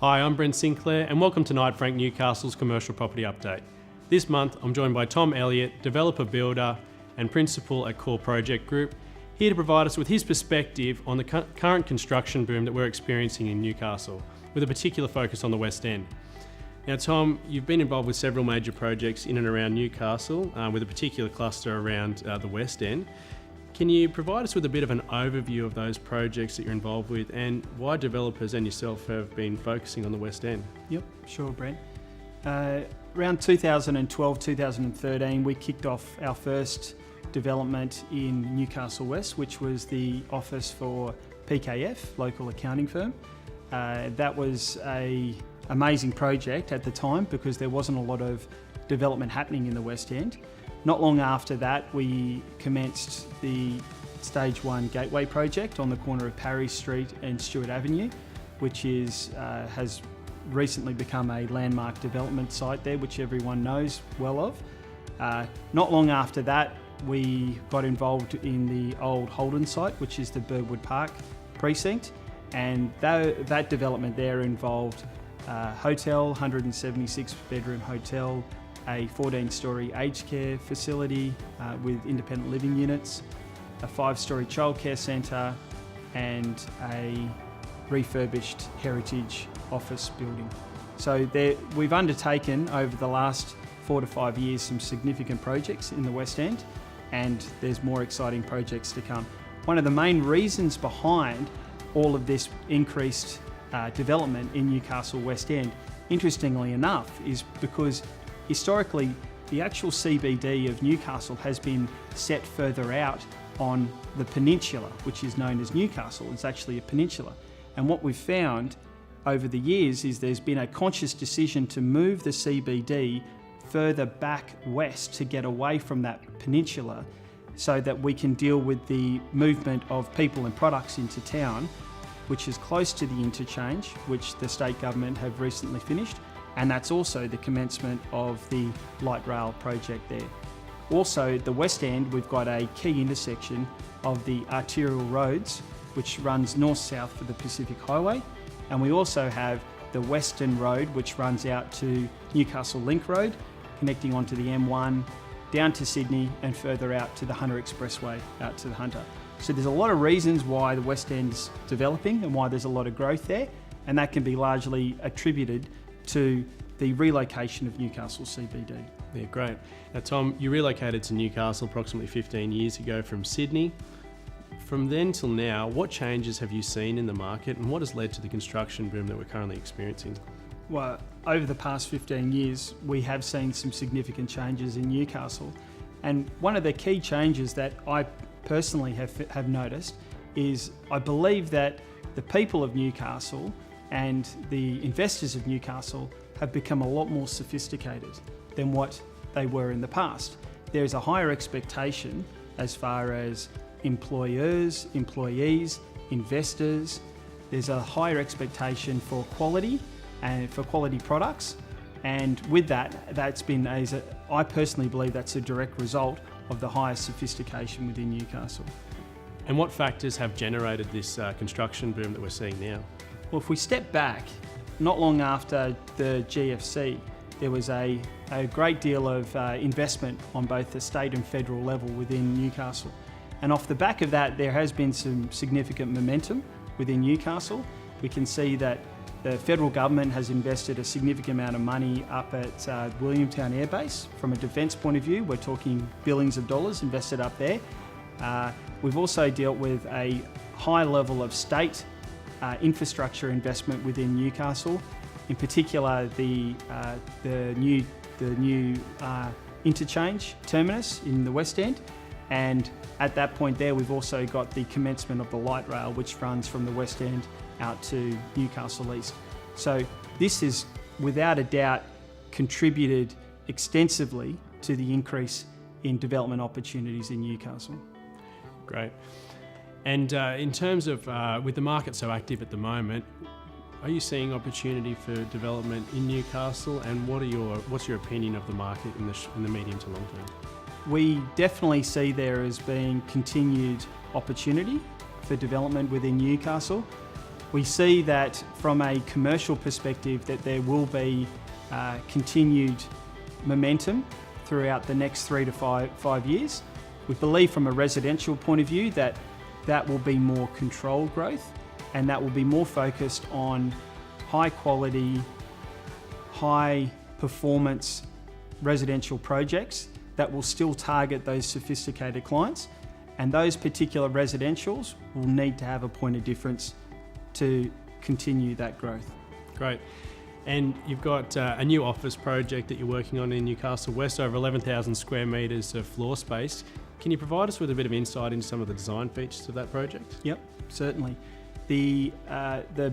Hi, I'm Brent Sinclair and welcome to Knight Frank Newcastle's Commercial Property Update. This month I'm joined by Tom Elliot, developer builder and principal at Core Project Group, here to provide us with his perspective on the current construction boom that we're experiencing in Newcastle, with a particular focus on the West End. Now Tom, you've been involved with several major projects in and around Newcastle, with a particular cluster around the West End. Can you provide us with a bit of an overview of those projects that you're involved with and why developers and yourself have been focusing on the West End? Yep, sure, Brent. Around 2012, 2013, we kicked off our first development in Newcastle West, which was the office for PKF, local accounting firm. That was an amazing project at the time because there wasn't a lot of development happening in the West End. Not long after that, we commenced the Stage 1 Gateway project on the corner of Parry Street and Stewart Avenue, which has recently become a landmark development site there, which everyone knows well of. Not long after that, we got involved in the old Holden site, which is the Burwood Park precinct, and that development there involved a hotel, 176 bedroom hotel, a 14-storey aged care facility with independent living units, a 5-storey childcare centre and a refurbished heritage office building. So we've undertaken over the last 4 to 5 years some significant projects in the West End, and there's more exciting projects to come. One of the main reasons behind all of this increased development in Newcastle West End, interestingly enough, is because historically, the actual CBD of Newcastle has been set further out on the peninsula, which is known as Newcastle. It's actually a peninsula. And what we've found over the years is there's been a conscious decision to move the CBD further back west to get away from that peninsula so that we can deal with the movement of people and products into town, which is close to the interchange, which the state government have recently finished. And that's also the commencement of the light rail project there. Also, the West End, we've got a key intersection of the arterial roads, which runs north-south for the Pacific Highway. And we also have the Western Road, which runs out to Newcastle Link Road, connecting onto the M1, down to Sydney and further out to the Hunter Expressway, out to the Hunter. So there's a lot of reasons why the West End's developing and why there's a lot of growth there. And that can be largely attributed to the relocation of Newcastle CBD. Yeah, great. Now Tom, you relocated to Newcastle approximately 15 years ago from Sydney. From then till now, what changes have you seen in the market and what has led to the construction boom that we're currently experiencing? Well, over the past 15 years, we have seen some significant changes in Newcastle. And one of the key changes that I personally have noticed is I believe that the people of Newcastle and the investors of Newcastle have become a lot more sophisticated than what they were in the past. There's a higher expectation as far as employers, employees, investors. There's a higher expectation for quality and for quality products. And with that, I personally believe that's a direct result of the higher sophistication within Newcastle. And what factors have generated this construction boom that we're seeing now? Well, if we step back, not long after the GFC, there was a great deal of investment on both the state and federal level within Newcastle. And off the back of that, there has been some significant momentum within Newcastle. We can see that the federal government has invested a significant amount of money up at Williamtown Air Base. From a defence point of view, we're talking billions of dollars invested up there. We've also dealt with a high level of state infrastructure investment within Newcastle, in particular the new interchange terminus in the West End, and at that point there we've also got the commencement of the light rail, which runs from the West End out to Newcastle East. So this has without a doubt contributed extensively to the increase in development opportunities in Newcastle. Great. And in terms of, with the market so active at the moment, are you seeing opportunity for development in Newcastle, and what's your opinion of the market in the medium to long term? We definitely see there as being continued opportunity for development within Newcastle. We see that from a commercial perspective that there will be continued momentum throughout the next 3 to 5 years. We believe from a residential point of view that will be more controlled growth, and that will be more focused on high quality, high performance residential projects that will still target those sophisticated clients, and those particular residentials will need to have a point of difference to continue that growth. Great. And you've got a new office project that you're working on in Newcastle West, over 11,000 square metres of floor space. Can you provide us with a bit of insight into some of the design features of that project? Yep, certainly. The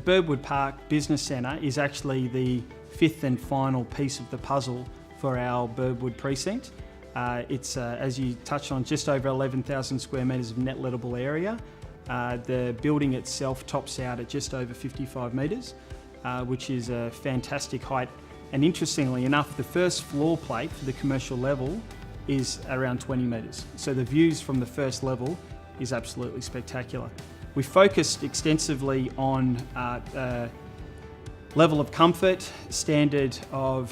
Birdwood Park Business Centre is actually the fifth and final piece of the puzzle for our Birdwood precinct. It's, as you touched on, just over 11,000 square metres of net lettable area. The building itself tops out at just over 55 metres, which is a fantastic height. And interestingly enough, the first floor plate for the commercial level is around 20 metres. So the views from the first level is absolutely spectacular. We focused extensively on level of comfort, standard of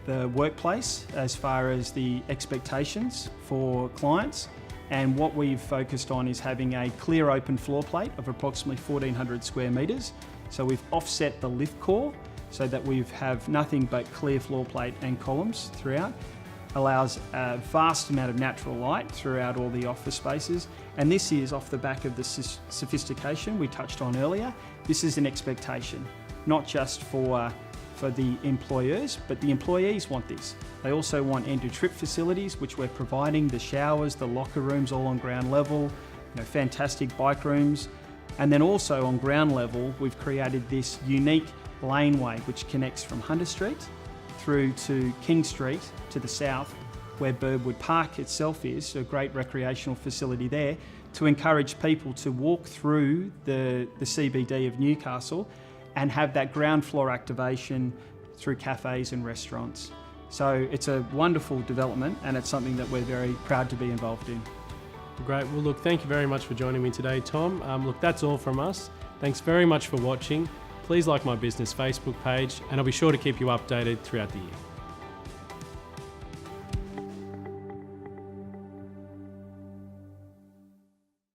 the workplace as far as the expectations for clients. And what we've focused on is having a clear open floor plate of approximately 1,400 square metres. So we've offset the lift core so that we have nothing but clear floor plate and columns throughout. Allows a vast amount of natural light throughout all the office spaces. And this is off the back of the sophistication we touched on earlier. This is an expectation, not just for the employers, but the employees want this. They also want end-to-trip facilities, which we're providing, the showers, the locker rooms all on ground level, fantastic bike rooms. And then also on ground level, we've created this unique laneway which connects from Hunter Street through to King Street to the south, where Birdwood Park itself is, a great recreational facility there, to encourage people to walk through the CBD of Newcastle and have that ground floor activation through cafes and restaurants. So it's a wonderful development, and it's something that we're very proud to be involved in. Great. Well, look, thank you very much for joining me today, Tom. Look, that's all from us. Thanks very much for watching. Please like my business Facebook page, and I'll be sure to keep you updated throughout the year.